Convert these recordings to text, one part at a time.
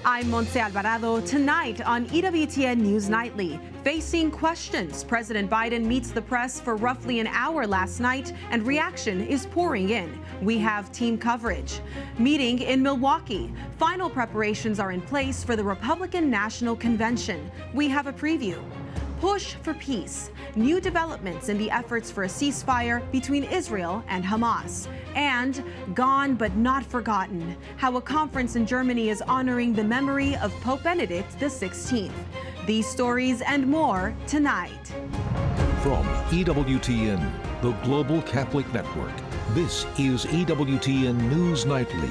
I'm Montse Alvarado. Tonight on EWTN News Nightly, facing questions, President Biden meets the press for roughly an hour last night, and reaction is pouring in. We have team coverage. Meeting in Milwaukee. Final preparations are in place for the Republican National Convention. We have a preview. Push for peace. New developments in the efforts for a ceasefire between Israel and Hamas. And gone but not forgotten. How a conference in Germany is honoring the memory of Pope Benedict XVI. These stories and more tonight. From EWTN, the Global Catholic Network, this is EWTN News Nightly.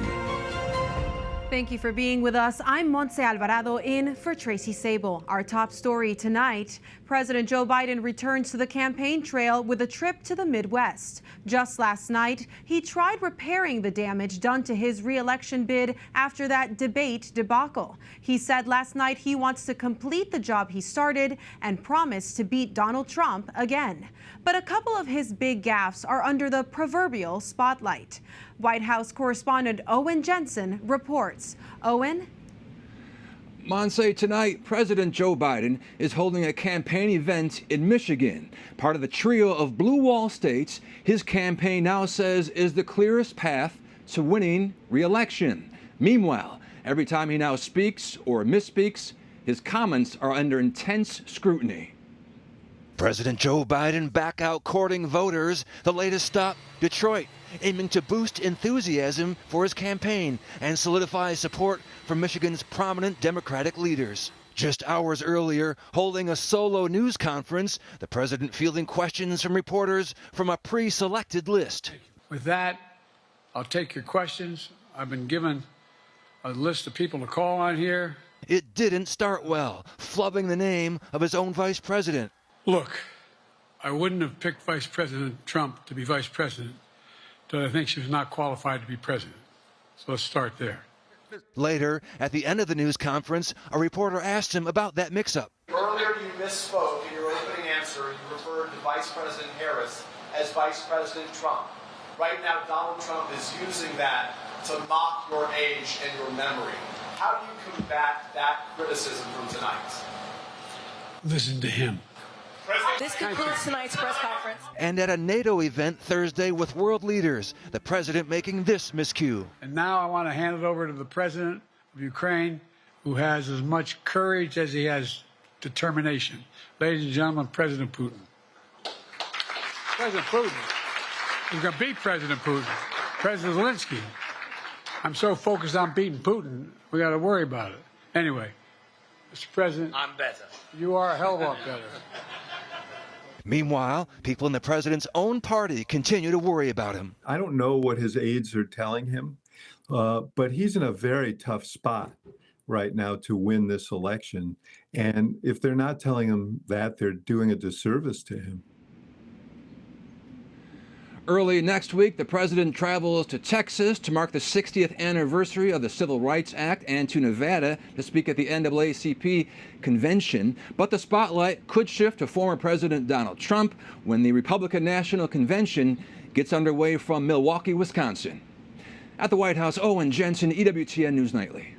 Thank you for being with us. I'm Montse Alvarado in for Tracy Sabol. Our top story tonight, President Joe Biden returns to the campaign trail with a trip to the Midwest. Just last night, he tried repairing the damage done to his re-election bid after that debate debacle. He said last night he wants to complete the job he started and promised to beat Donald Trump again. But a couple of his big gaffes are under the proverbial spotlight. White House correspondent Owen Jensen reports. Owen? Monse, tonight, President Joe Biden is holding a campaign event in Michigan. Part of the trio of blue wall states his campaign now says is the clearest path to winning re-election. Meanwhile, every time he now speaks or misspeaks, his comments are under intense scrutiny. President Joe Biden back out courting voters. The latest stop, Detroit, aiming to boost enthusiasm for his campaign and solidify support for Michigan's prominent Democratic leaders. Just hours earlier, holding a solo news conference, the president fielding questions from reporters from a pre-selected list. With that, I'll take your questions. I've been given a list of people to call on here. It didn't start well, flubbing the name of his own vice president. Look, I wouldn't have picked Vice President Trump to be vice president, but I think she was not qualified to be president. So let's start there. Later, at the end of the news conference, a reporter asked him about that mix-up. Earlier, you misspoke in your opening answer. You referred to Vice President Harris as Vice President Trump. Right now, Donald Trump is using that to mock your age and your memory. How do you combat that criticism from tonight? Listen to him. This concludes tonight's press conference. And at a NATO event Thursday with world leaders, the president making this miscue. And now I want to hand it over to the president of Ukraine, who has as much courage as he has determination. Ladies and gentlemen, President Putin. President Putin. He's going to beat President Putin. President Zelensky. I'm so focused on beating Putin, we got to worry about it. Anyway, Mr. President. I'm better. You are a hell of a lot better. Meanwhile, people in the president's own party continue to worry about him. I don't know what his aides are telling him, but he's in a very tough spot right now to win this election. And if they're not telling him that, they're doing a disservice to him. Early next week, the president travels to Texas to mark the 60th anniversary of the Civil Rights Act and to Nevada to speak at the NAACP convention. But the spotlight could shift to former President Donald Trump when the Republican National Convention gets underway from Milwaukee, Wisconsin. At the White House, Owen Jensen, EWTN News Nightly.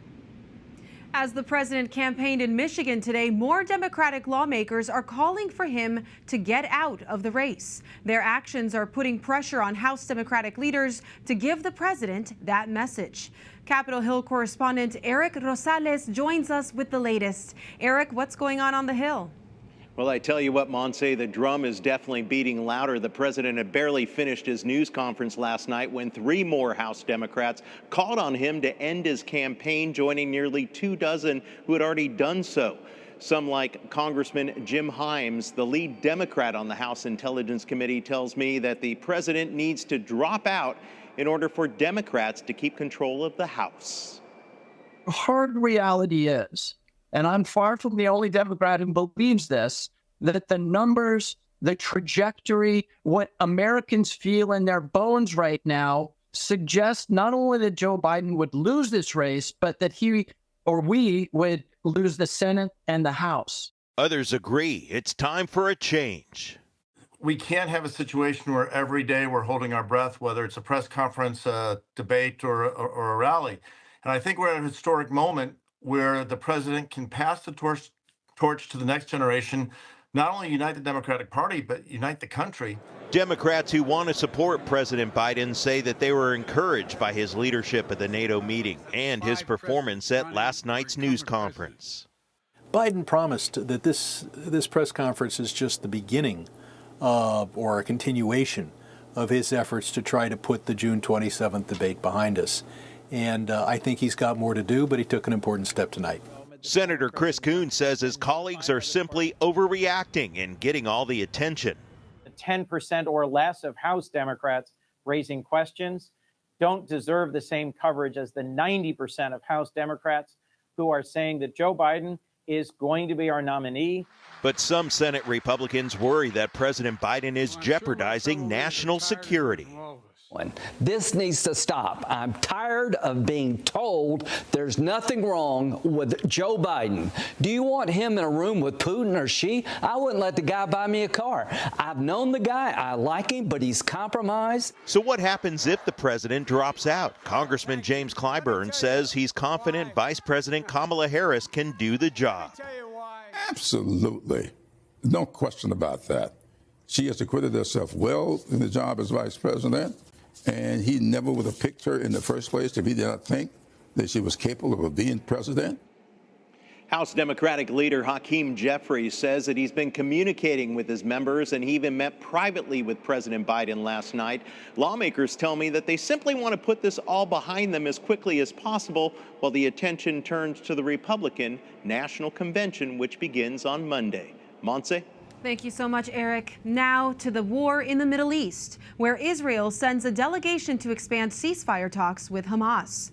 As the president campaigned in Michigan today, more Democratic lawmakers are calling for him to get out of the race. Their actions are putting pressure on House Democratic leaders to give the president that message. Capitol Hill correspondent Eric Rosales joins us with the latest. Eric, what's going on the Hill? Well, I tell you what, Monse, the drum is definitely beating louder. The president had barely finished his news conference last night when 3 more House Democrats called on him to end his campaign, joining nearly 24 who had already done so. Some like Congressman Jim Himes, the lead Democrat on the House Intelligence Committee, tells me that the president needs to drop out in order for Democrats to keep control of the House. The hard reality is, and I'm far from the only Democrat who believes this, that the numbers, the trajectory, what Americans feel in their bones right now suggest not only that Joe Biden would lose this race, but that he or we would lose the Senate and the House. Others agree it's time for a change. We can't have a situation where every day we're holding our breath, whether it's a press conference, a debate, or a rally. And I think we're at a historic moment where the president can pass the torch to the next generation, not only unite the Democratic Party, but unite the country. Democrats who want to support President Biden say that they were encouraged by his leadership at the NATO meeting and his performance at last night's news conference. Biden promised that this press conference is just the beginning of, or a continuation of his efforts to try to put the June 27th debate behind us. And I think he's got more to do, but he took an important step tonight. Senator Chris Coons says his colleagues are simply overreacting and getting all the attention. 10% or less of House Democrats raising questions don't deserve the same coverage as the 90% of House Democrats who are saying that Joe Biden is going to be our nominee. But some Senate Republicans worry that President Biden is jeopardizing national security. This needs to stop. I'm tired of being told there's nothing wrong with Joe Biden. Do you want him in a room with Putin or Xi? I wouldn't let the guy buy me a car. I've known the guy. I like him, but he's compromised. So what happens if the president drops out? Congressman James Clyburn says he's confident Vice President Kamala Harris can do the job. Absolutely. No question about that. She has acquitted herself well in the job as vice president. And he never would have picked her in the first place if he did not think that she was capable of being president. House Democratic leader Hakeem Jeffries says that he's been communicating with his members, and he even met privately with President Biden last night. Lawmakers tell me that they simply want to put this all behind them as quickly as possible, while the attention turns to the Republican National Convention, which begins on Monday. Montse? Thank you so much, Eric. Now to the war in the Middle East, where Israel sends a delegation to expand ceasefire talks with Hamas.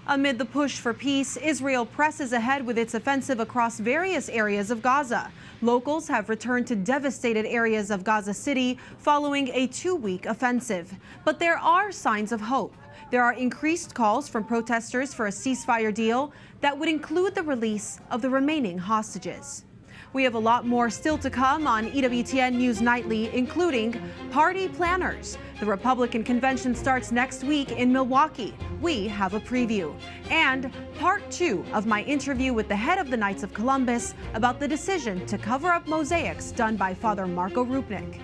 Amid the push for peace, Israel presses ahead with its offensive across various areas of Gaza. Locals have returned to devastated areas of Gaza City following a 2-week offensive. But there are signs of hope. There are increased calls from protesters for a ceasefire deal that would include the release of the remaining hostages. We have a lot more still to come on EWTN News Nightly, including party planners. The Republican convention starts next week in Milwaukee. We have a preview. And part 2 of my interview with the head of the Knights of Columbus about the decision to cover up mosaics done by Father Marco Rupnik.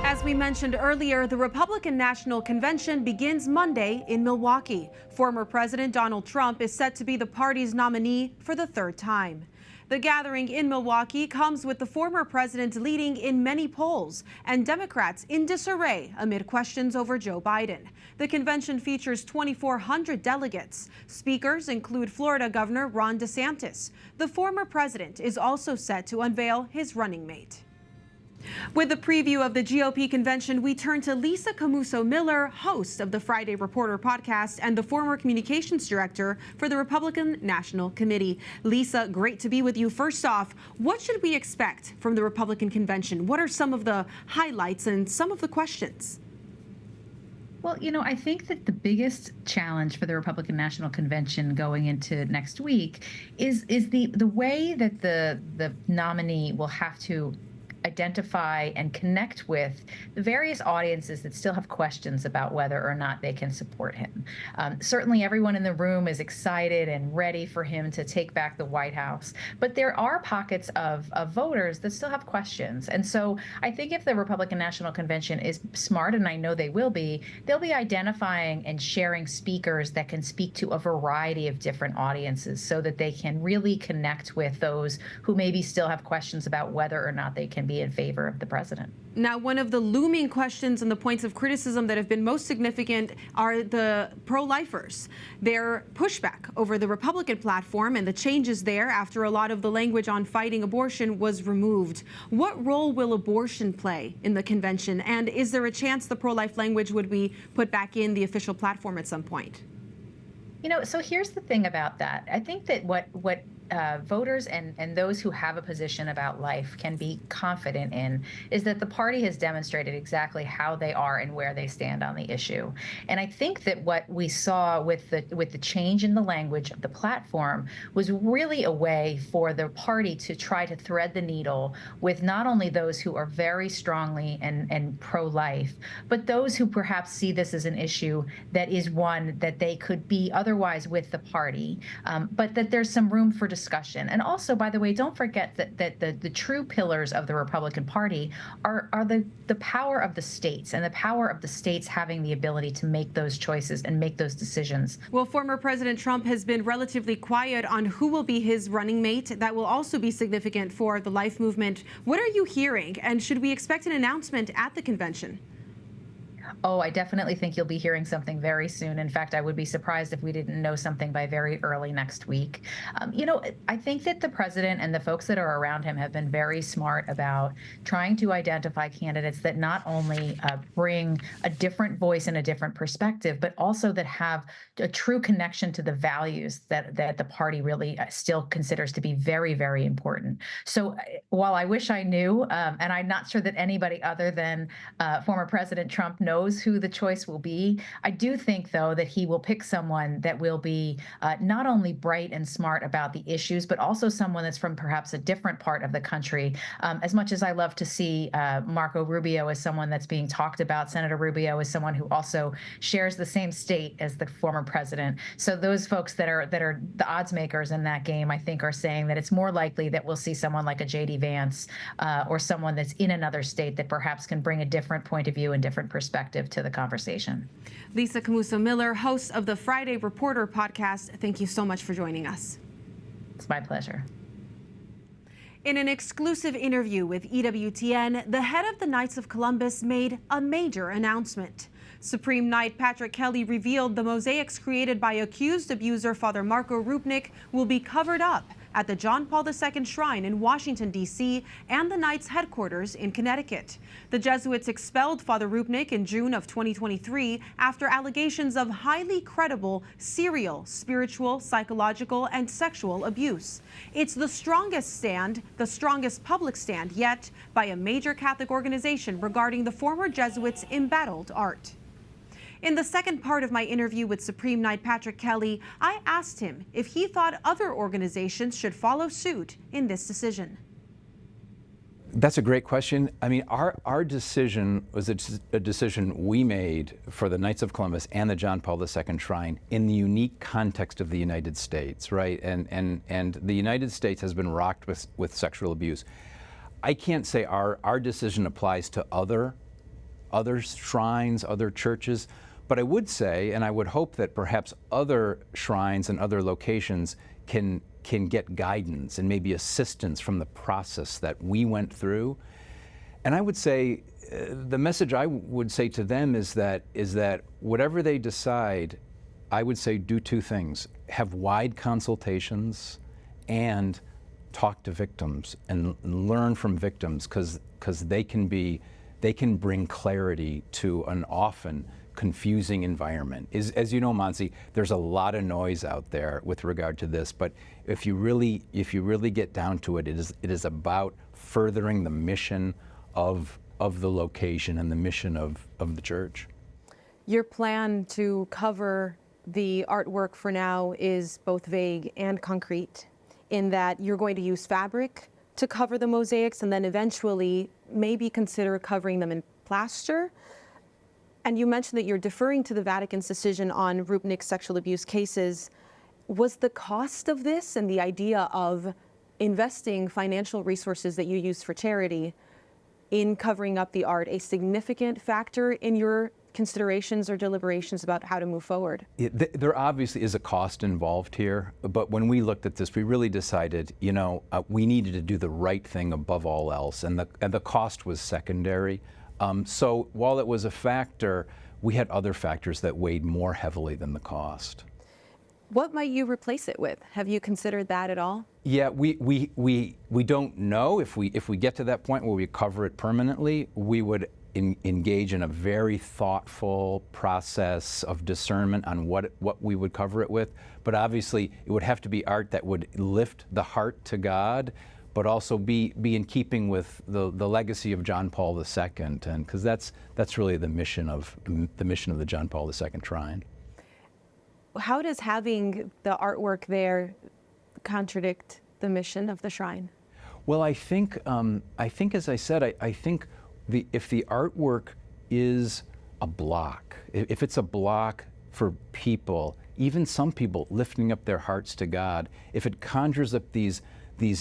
As we mentioned earlier, the Republican National Convention begins Monday in Milwaukee. Former President Donald Trump is set to be the party's nominee for the 3rd time. The gathering in Milwaukee comes with the former president leading in many polls and Democrats in disarray amid questions over Joe Biden. The convention features 2,400 delegates. Speakers include Florida Governor Ron DeSantis. The former president is also set to unveil his running mate. With the preview of the GOP convention, we turn to Lisa Camuso-Miller, host of the Friday Reporter podcast and the former communications director for the Republican National Committee. Lisa, great to be with you. First off, what should we expect from the Republican convention? What are some of the highlights and some of the questions? Well, I think that the biggest challenge for the Republican National Convention going into next week is the way that the nominee will have to identify and connect with the various audiences that still have questions about whether or not they can support him. Certainly everyone in the room is excited and ready for him to take back the White House, but there are pockets of voters that still have questions. And so I think if the Republican National Convention is smart, and I know they will be, they'll be identifying and sharing speakers that can speak to a variety of different audiences so that they can really connect with those who maybe still have questions about whether or not they can be in favor of the president. Now, one of the looming questions and the points of criticism that have been most significant are the pro-lifers. Their pushback over the Republican platform and the changes there after a lot of the language on fighting abortion was removed. What role will abortion play in the convention? And is there a chance the pro-life language would be put back in the official platform at some point? So here's the thing about that. I think that what voters and those who have a position about life can be confident in is that the party has demonstrated exactly how they are and where they stand on the issue. And I think that what we saw with the change in the language of the platform was really a way for the party to try to thread the needle with not only those who are very strongly and pro-life, but those who perhaps see this as an issue that is one that they could be otherwise with the party, but that there's some room for discussion. And also, by the way, don't forget that the true pillars of the Republican Party are the power of the states, and the power of the states having the ability to make those choices and make those decisions. Well, former President Trump has been relatively quiet on who will be his running mate. That will also be significant for the life movement. What are you hearing, and should we expect an announcement at the convention? Oh, I definitely think you'll be hearing something very soon. In fact, I would be surprised if we didn't know something by very early next week. I think that the president and the folks that are around him have been very smart about trying to identify candidates that not only bring a different voice and a different perspective, but also that have a true connection to the values that the party really still considers to be very, very important. So while I wish I knew, and I'm not sure that anybody other than former President Trump knows who the choice will be, I do think, though, that he will pick someone that will be not only bright and smart about the issues, but also someone that's from perhaps a different part of the country. As much as I love to see Marco Rubio as someone that's being talked about, Senator Rubio is someone who also shares the same state as the former president. So those folks that are the odds makers in that game, I think, are saying that it's more likely that we'll see someone like a J.D. Vance or someone that's in another state that perhaps can bring a different point of view and different perspective to the conversation. Lisa Camuso Miller, host of the Friday Reporter podcast, thank you so much for joining us. It's my pleasure. In an exclusive interview with EWTN, the head of the Knights of Columbus made a major announcement. Supreme Knight Patrick Kelly revealed the mosaics created by accused abuser Father Marco Rupnik will be covered up at the John Paul II Shrine in Washington, D.C., and the Knights' headquarters in Connecticut. The Jesuits expelled Father Rupnik in June of 2023 after allegations of highly credible serial, spiritual, psychological, and sexual abuse. It's the strongest public stand yet by a major Catholic organization regarding the former Jesuits' embattled art. In the second part of my interview with Supreme Knight Patrick Kelly, I asked him if he thought other organizations should follow suit in this decision. That's a great question. I mean, our decision was a decision we made for the Knights of Columbus and the John Paul II Shrine in the unique context of the United States, right? And the United States has been rocked with sexual abuse. I can't say our decision applies to other shrines, other churches. But I would say, and I would hope that perhaps other shrines and other locations can get guidance and maybe assistance from the process that we went through. And I would say, the message I would say to them is that whatever they decide, I would say do two things: have wide consultations and talk to victims and learn from victims, because they can bring clarity to an often confusing environment. As you know, Monsi, there's a lot of noise out there with regard to this, but if you really get down to it, it is about furthering the mission of the location and the mission of the church. Your plan to cover the artwork for now is both vague and concrete, in that you're going to use fabric to cover the mosaics and then eventually maybe consider covering them in plaster. And you mentioned that you're deferring to the Vatican's decision on Rupnik's sexual abuse cases. Was the cost of this and the idea of investing financial resources that you use for charity in covering up the art a significant factor in your considerations or deliberations about how to move forward? There obviously is a cost involved here, but when we looked at this, we really decided, we needed to do the right thing above all else, and the cost was secondary. So while it was a factor, we had other factors that weighed more heavily than the cost. What might you replace it with? Have you considered that at all? Yeah, we don't know if we get to that point where we cover it permanently. We would engage in a very thoughtful process of discernment on what we would cover it with. But obviously, it would have to be art that would lift the heart to God, but also be in keeping with the legacy of John Paul II, and because that's really the mission of the John Paul II Shrine. How does having the artwork there contradict the mission of the shrine? Well, I think as I said, I think if the artwork is a block, if it's a block for people, even some people lifting up their hearts to God, if it conjures up these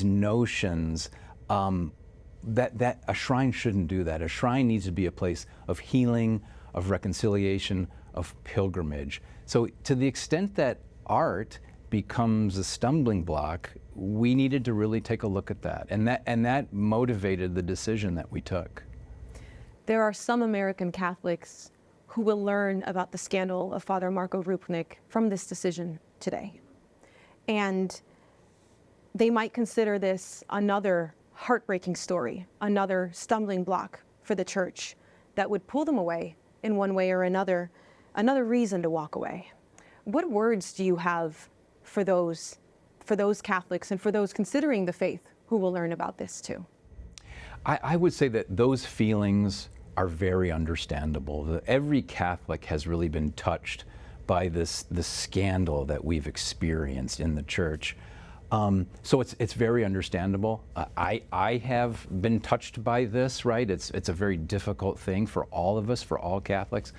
notions, that a shrine shouldn't do that. A shrine needs to be a place of healing, of reconciliation, of pilgrimage. So to the extent that art becomes a stumbling block, we needed to really take a look at that. And that motivated the decision that we took. There are some American Catholics who will learn about the scandal of Father Marco Rupnik from this decision today. And they might consider this another heartbreaking story, another stumbling block for the church that would pull them away in one way or another reason to walk away. What words do you have for those Catholics and for those considering the faith who will learn about this too? I would say that those feelings are very understandable. Every Catholic has really been touched by this scandal that we've experienced in the church. So it's very understandable. I have been touched by this, right? It's a very difficult thing for all of us, for all Catholics.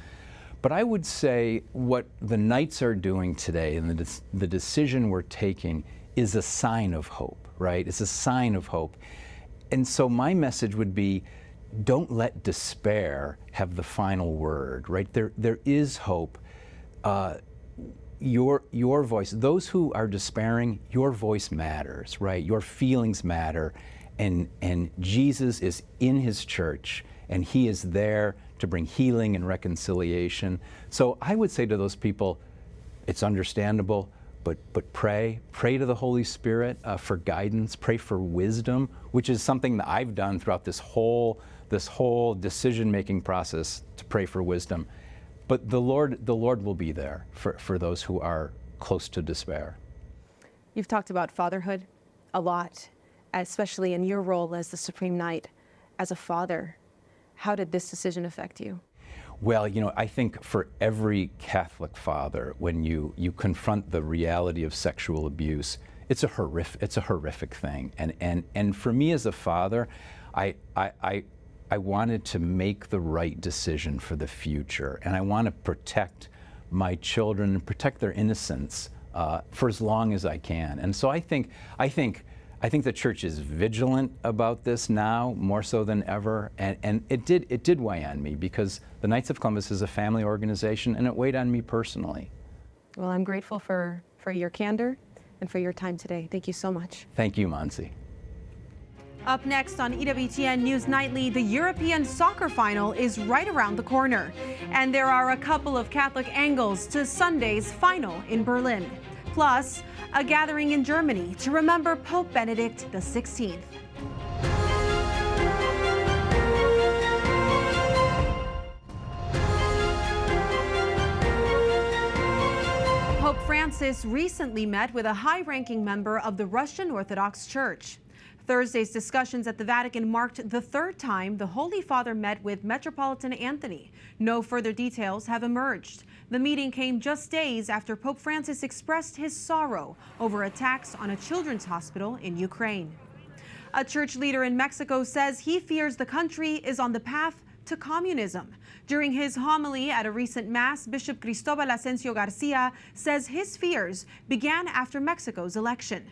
But I would say what the Knights are doing today and the decision we're taking is a sign of hope, right? It's a sign of hope. And so my message would be, don't let despair have the final word, right? There is hope. Your voice, those who are despairing, your voice matters, right? Your feelings matter, and Jesus is in his church, and he is there to bring healing and reconciliation. So I would say to those people, it's understandable, but pray to the Holy Spirit for guidance, pray for wisdom, which is something that I've done throughout this whole decision-making process, to pray for wisdom. But the Lord will be there for those who are close to despair. You've talked about fatherhood a lot, especially in your role as the Supreme Knight, as a father. How did this decision affect you? Well, I think for every Catholic father, when you confront the reality of sexual abuse, it's a horrific thing. And for me as a father, I wanted to make the right decision for the future, and I want to protect my children and protect their innocence for as long as I can. And so I think the church is vigilant about this now more so than ever, and it did weigh on me, because the Knights of Columbus is a family organization, and it weighed on me personally. Well, I'm grateful for your candor and for your time today. Thank you so much. Thank you, Monsi. Up next on EWTN News Nightly, the European soccer final is right around the corner. And there are a couple of Catholic angles to Sunday's final in Berlin. Plus, a gathering in Germany to remember Pope Benedict XVI. Pope Francis recently met with a high-ranking member of the Russian Orthodox Church. Thursday's discussions at the Vatican marked the third time the Holy Father met with Metropolitan Anthony. No further details have emerged. The meeting came just days after Pope Francis expressed his sorrow over attacks on a children's hospital in Ukraine. A church leader in Mexico says he fears the country is on the path to communism. During his homily at a recent mass, Bishop Cristobal Asensio Garcia says his fears began after Mexico's election.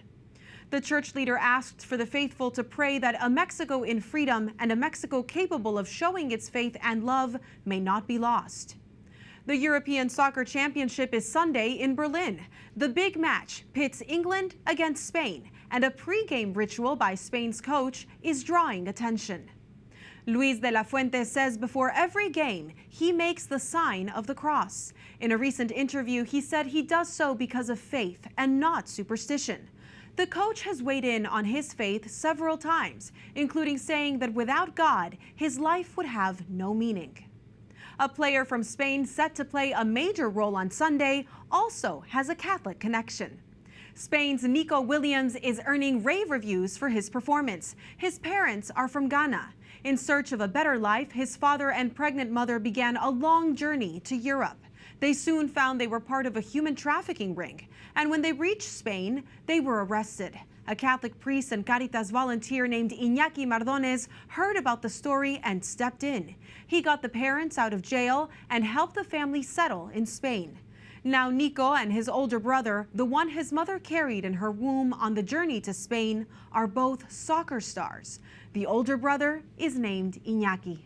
The church leader asked for the faithful to pray that a Mexico in freedom and a Mexico capable of showing its faith and love may not be lost. The European Soccer Championship is Sunday in Berlin. The big match pits England against Spain, and a pre-game ritual by Spain's coach is drawing attention. Luis de la Fuente says before every game, he makes the sign of the cross. In a recent interview, he said he does so because of faith and not superstition. The coach has weighed in on his faith several times, including saying that without God, his life would have no meaning. A player from Spain set to play a major role on Sunday also has a Catholic connection. Spain's Nico Williams is earning rave reviews for his performance. His parents are from Ghana. In search of a better life, his father and pregnant mother began a long journey to Europe. They soon found they were part of a human trafficking ring. And when they reached Spain, they were arrested. A Catholic priest and Caritas volunteer named Inaki Morales heard about the story and stepped in. He got the parents out of jail and helped the family settle in Spain. Now Nico and his older brother, the one his mother carried in her womb on the journey to Spain, are both soccer stars. The older brother is named Inaki.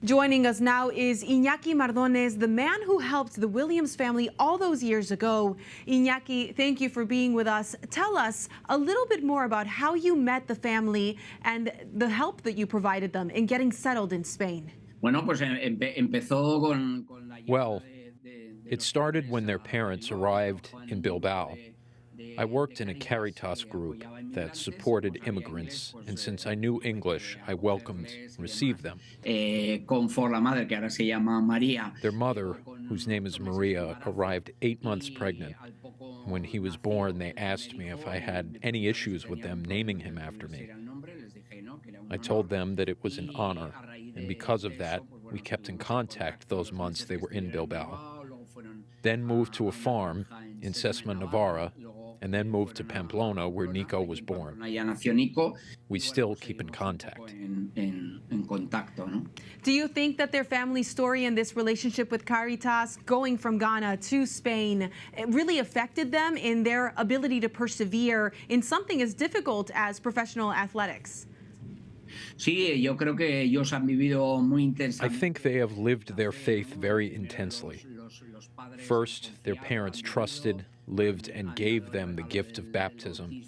Joining us now is Inaki Morales, the man who helped the Williams family all those years ago. Inaki, thank you for being with us. Tell us a little bit more about how you met the family and the help that you provided them in getting settled in Spain. Well, it started when their parents arrived in Bilbao. I worked in a Caritas group that supported immigrants, and since I knew English, I welcomed and received them. Their mother, whose name is Maria, arrived 8 months pregnant. When he was born, they asked me if I had any issues with them naming him after me. I told them that it was an honor, and because of that, we kept in contact those months they were in Bilbao. Then moved to a farm in Sesma, Navarra, and then moved to Pamplona, where Nico was born. We still keep in contact. Do you think that their family story and this relationship with Caritas, going from Ghana to Spain, it really affected them in their ability to persevere in something as difficult as professional athletics? I think they have lived their faith very intensely. First, their parents trusted, lived, and gave them the gift of baptism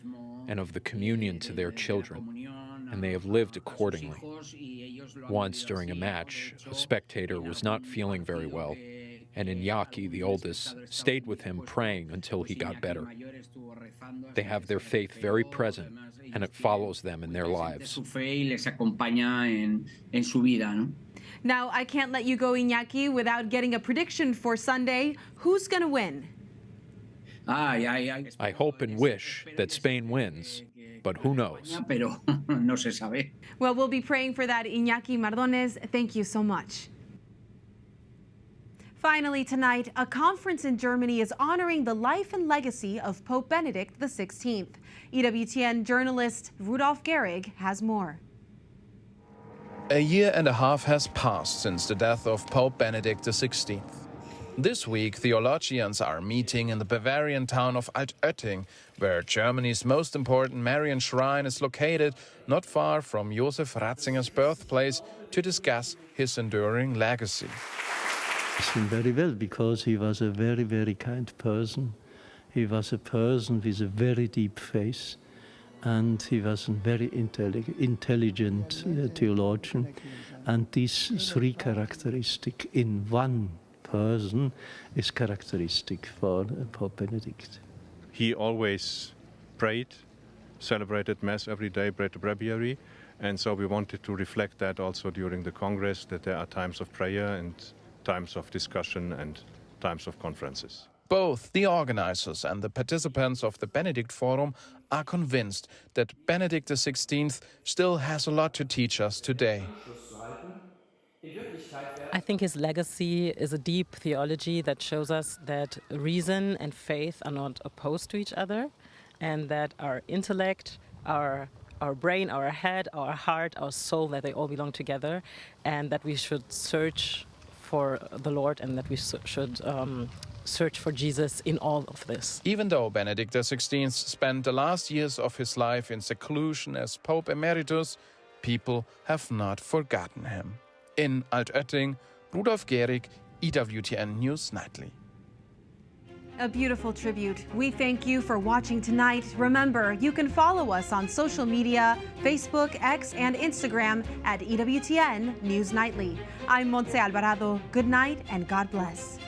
and of the communion to their children, and they have lived accordingly. Once during a match, a spectator was not feeling very well, and Inaki, the oldest, stayed with him praying until he got better. They have their faith very present, and it follows them in their lives. Now, I can't let you go, Inaki, without getting a prediction for Sunday. Who's going to win? I hope and wish that Spain wins, but who knows? Well, we'll be praying for that, Inaki Morales. Thank you so much. Finally tonight, a conference in Germany is honoring the life and legacy of Pope Benedict XVI. EWTN journalist Rudolf Gehrig has more. A year and a half has passed since the death of Pope Benedict XVI. This week, theologians are meeting in the Bavarian town of Altötting, where Germany's most important Marian shrine is located, not far from Joseph Ratzinger's birthplace, to discuss his enduring legacy. Him very well because he was a very, very kind person. He was a person with a very deep faith, and he was a very intelligent theologian. And these three characteristics in one person is characteristic for Pope Benedict. He always prayed, celebrated Mass every day, prayed the breviary, and so we wanted to reflect that also during the Congress, that there are times of prayer and times of discussion and times of conferences. Both the organizers and the participants of the Benedict Forum are convinced that Benedict XVI still has a lot to teach us today. I think his legacy is a deep theology that shows us that reason and faith are not opposed to each other, and that our intellect, our brain, our head, our heart, our soul, that they all belong together, and that we should search for the Lord, and that we should search for Jesus in all of this. Even though Benedict XVI spent the last years of his life in seclusion as Pope Emeritus, people have not forgotten him. In Altötting, Rudolf Gehrig, EWTN News Nightly. A beautiful tribute. We thank you for watching tonight. Remember, you can follow us on social media, Facebook, X, and Instagram at EWTN News Nightly. I'm Montse Alvarado. Good night and God bless.